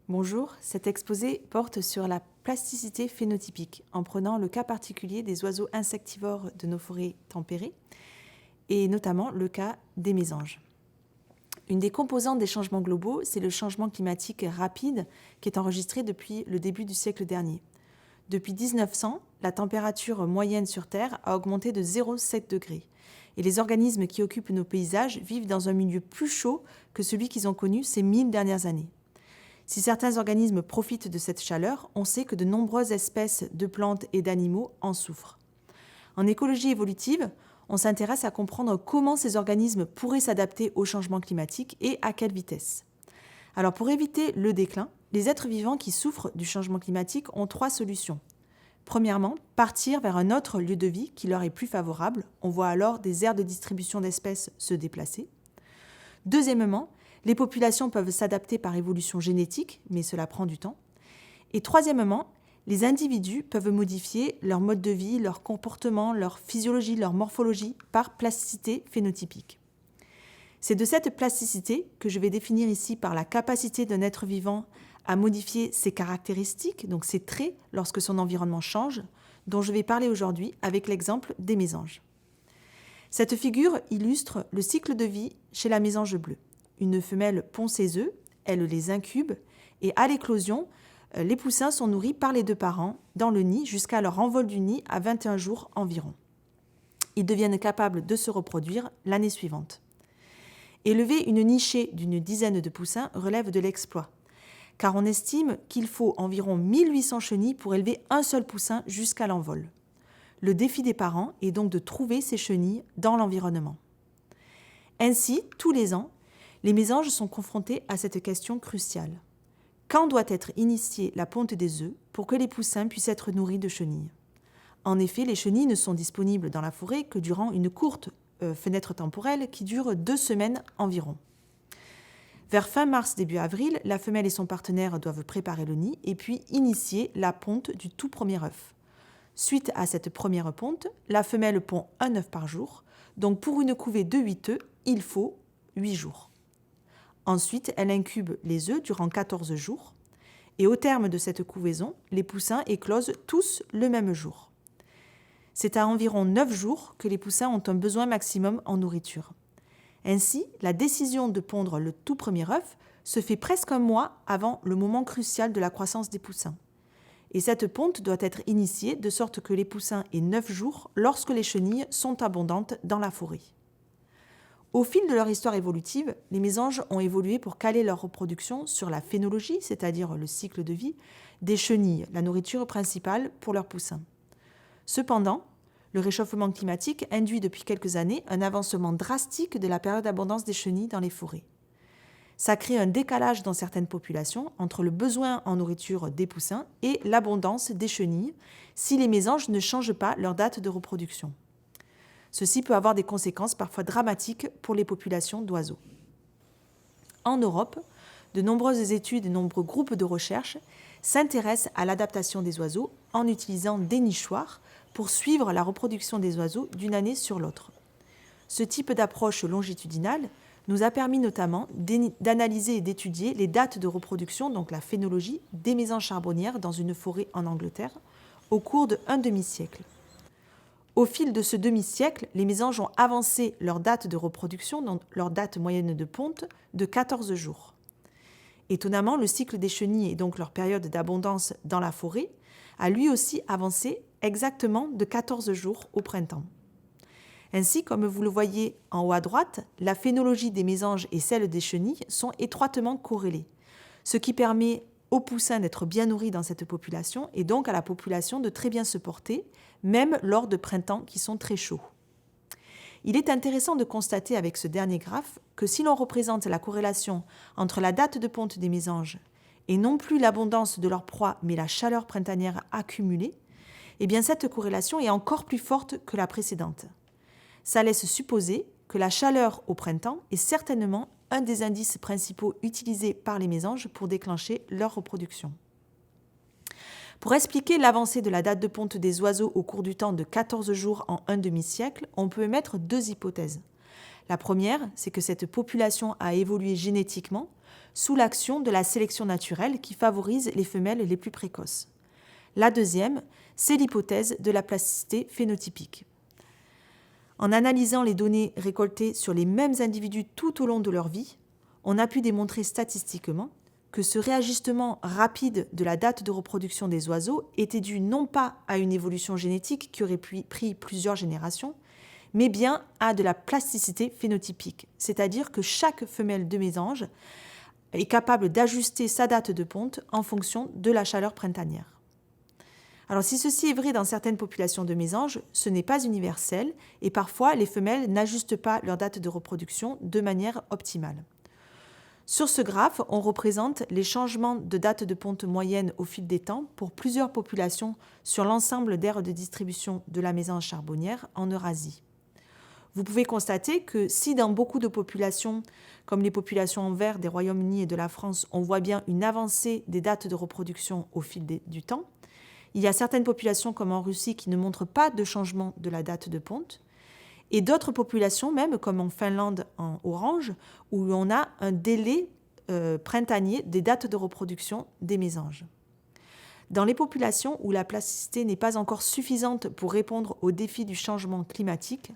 Bonjour, cet exposé porte sur la plasticité phénotypique en prenant le cas particulier des oiseaux insectivores de nos forêts tempérées et notamment le cas des mésanges. Une des composantes des changements globaux, c'est le changement climatique rapide qui est enregistré depuis le début du siècle dernier. Depuis 1900, la température moyenne sur Terre a augmenté de 0,7 degrés et les organismes qui occupent nos paysages vivent dans un milieu plus chaud que celui qu'ils ont connu ces 1000 dernières années. Si certains organismes profitent de cette chaleur, on sait que de nombreuses espèces de plantes et d'animaux en souffrent. En écologie évolutive, on s'intéresse à comprendre comment ces organismes pourraient s'adapter au changement climatique et à quelle vitesse. Alors pour éviter le déclin, les êtres vivants qui souffrent du changement climatique ont 3 solutions. Premièrement, partir vers un autre lieu de vie qui leur est plus favorable. On voit alors des aires de distribution d'espèces se déplacer. Deuxièmement, les populations peuvent s'adapter par évolution génétique, mais cela prend du temps. Et troisièmement, les individus peuvent modifier leur mode de vie, leur comportement, leur physiologie, leur morphologie par plasticité phénotypique. C'est de cette plasticité que je vais définir ici par la capacité d'un être vivant à modifier ses caractéristiques, donc ses traits, lorsque son environnement change, dont je vais parler aujourd'hui avec l'exemple des mésanges. Cette figure illustre le cycle de vie chez la mésange bleue. Une femelle pond ses œufs, elle les incube, et à l'éclosion, les poussins sont nourris par les 2 parents dans le nid jusqu'à leur envol du nid à 21 jours environ. Ils deviennent capables de se reproduire l'année suivante. Élever une nichée d'une dizaine de poussins relève de l'exploit, car on estime qu'il faut environ 1800 chenilles pour élever un seul poussin jusqu'à l'envol. Le défi des parents est donc de trouver ces chenilles dans l'environnement. Ainsi, tous les ans, les mésanges sont confrontés à cette question cruciale. Quand doit être initiée la ponte des œufs pour que les poussins puissent être nourris de chenilles ? En effet, les chenilles ne sont disponibles dans la forêt que durant une courte fenêtre temporelle qui dure 2 semaines environ. Vers fin mars, début avril, la femelle et son partenaire doivent préparer le nid et puis initier la ponte du tout premier œuf. Suite à cette première ponte, la femelle pond un œuf par jour, donc pour une couvée de 8 œufs, il faut 8 jours. Ensuite, elle incube les œufs durant 14 jours et au terme de cette couvaison, les poussins éclosent tous le même jour. C'est à environ 9 jours que les poussins ont un besoin maximum en nourriture. Ainsi, la décision de pondre le tout premier œuf se fait presque un mois avant le moment crucial de la croissance des poussins. Et cette ponte doit être initiée de sorte que les poussins aient 9 jours lorsque les chenilles sont abondantes dans la forêt. Au fil de leur histoire évolutive, les mésanges ont évolué pour caler leur reproduction sur la phénologie, c'est-à-dire le cycle de vie, des chenilles, la nourriture principale pour leurs poussins. Cependant, le réchauffement climatique induit depuis quelques années un avancement drastique de la période d'abondance des chenilles dans les forêts. Ça crée un décalage dans certaines populations entre le besoin en nourriture des poussins et l'abondance des chenilles si les mésanges ne changent pas leur date de reproduction. Ceci peut avoir des conséquences parfois dramatiques pour les populations d'oiseaux. En Europe, de nombreuses études et de nombreux groupes de recherche s'intéressent à l'adaptation des oiseaux en utilisant des nichoirs pour suivre la reproduction des oiseaux d'une année sur l'autre. Ce type d'approche longitudinale nous a permis notamment d'analyser et d'étudier les dates de reproduction, donc la phénologie, des mésanges charbonnières dans une forêt en Angleterre au cours d'un demi-siècle. Au fil de ce demi-siècle, les mésanges ont avancé leur date de reproduction, donc leur date moyenne de ponte, de 14 jours. Étonnamment, le cycle des chenilles et donc leur période d'abondance dans la forêt a lui aussi avancé exactement de 14 jours au printemps. Ainsi, comme vous le voyez en haut à droite, la phénologie des mésanges et celle des chenilles sont étroitement corrélées, ce qui permet aux poussins d'être bien nourris dans cette population et donc à la population de très bien se porter, même lors de printemps qui sont très chauds. Il est intéressant de constater avec ce dernier graphe que si l'on représente la corrélation entre la date de ponte des mésanges et non plus l'abondance de leur proie mais la chaleur printanière accumulée, eh bien cette corrélation est encore plus forte que la précédente. Ça laisse supposer que la chaleur au printemps est certainement un des indices principaux utilisés par les mésanges pour déclencher leur reproduction. Pour expliquer l'avancée de la date de ponte des oiseaux au cours du temps de 14 jours en un demi-siècle, on peut émettre 2 hypothèses. La première, c'est que cette population a évolué génétiquement, sous l'action de la sélection naturelle qui favorise les femelles les plus précoces. La deuxième, c'est l'hypothèse de la plasticité phénotypique. En analysant les données récoltées sur les mêmes individus tout au long de leur vie, on a pu démontrer statistiquement que ce réajustement rapide de la date de reproduction des oiseaux était dû non pas à une évolution génétique qui aurait pris plusieurs générations, mais bien à de la plasticité phénotypique, c'est-à-dire que chaque femelle de mésange est capable d'ajuster sa date de ponte en fonction de la chaleur printanière. Alors si ceci est vrai dans certaines populations de mésanges, ce n'est pas universel et parfois les femelles n'ajustent pas leur date de reproduction de manière optimale. Sur ce graphe, on représente les changements de date de ponte moyenne au fil des temps pour plusieurs populations sur l'ensemble d'aires de distribution de la mésange charbonnière en Eurasie. Vous pouvez constater que si dans beaucoup de populations, comme les populations en vert des Royaumes-Unis et de la France, on voit bien une avancée des dates de reproduction au fil du temps, il y a certaines populations comme en Russie qui ne montrent pas de changement de la date de ponte, et d'autres populations, même comme en Finlande en orange, où on a un délai printanier des dates de reproduction des mésanges. Dans les populations où la plasticité n'est pas encore suffisante pour répondre aux défis du changement climatique,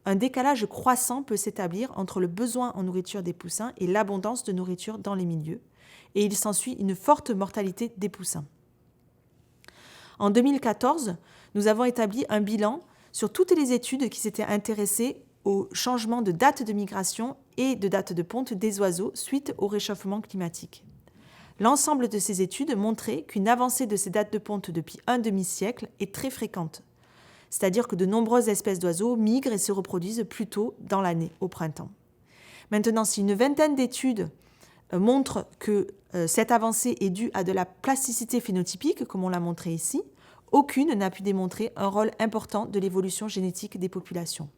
un décalage croissant peut s'établir entre le besoin en nourriture des poussins et l'abondance de nourriture dans les milieux, et il s'ensuit une forte mortalité des poussins. En 2014, nous avons établi un bilan sur toutes les études qui s'étaient intéressées au changement de date de migration et de date de ponte des oiseaux suite au réchauffement climatique. L'ensemble de ces études montrait qu'une avancée de ces dates de ponte depuis un demi-siècle est très fréquente, c'est-à-dire que de nombreuses espèces d'oiseaux migrent et se reproduisent plus tôt dans l'année, au printemps. Maintenant, si une vingtaine d'études montrent que cette avancée est due à de la plasticité phénotypique, comme on l'a montré ici, aucune n'a pu démontrer un rôle important de l'évolution génétique des populations.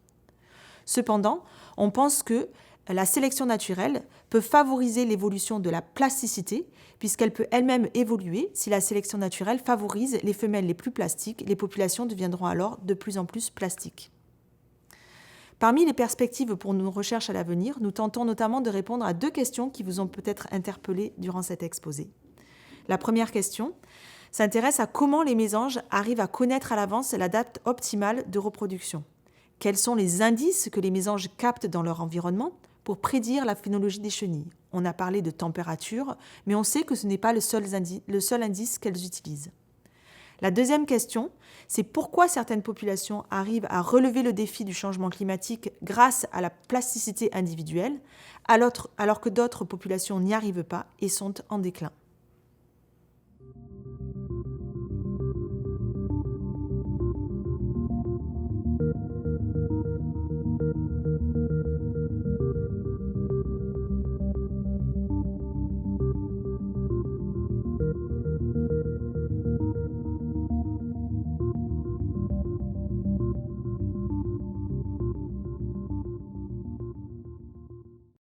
Cependant, on pense que la sélection naturelle peut favoriser l'évolution de la plasticité, puisqu'elle peut elle-même évoluer. Si la sélection naturelle favorise les femelles les plus plastiques, les populations deviendront alors de plus en plus plastiques. Parmi les perspectives pour nos recherches à l'avenir, nous tentons notamment de répondre à 2 questions qui vous ont peut-être interpellé durant cet exposé. La première question s'intéresse à comment les mésanges arrivent à connaître à l'avance la date optimale de reproduction. Quels sont les indices que les mésanges captent dans leur environnement pour prédire la phénologie des chenilles? On a parlé de température, mais on sait que ce n'est pas le seul indice qu'elles utilisent. La deuxième question, c'est pourquoi certaines populations arrivent à relever le défi du changement climatique grâce à la plasticité individuelle, alors que d'autres populations n'y arrivent pas et sont en déclin.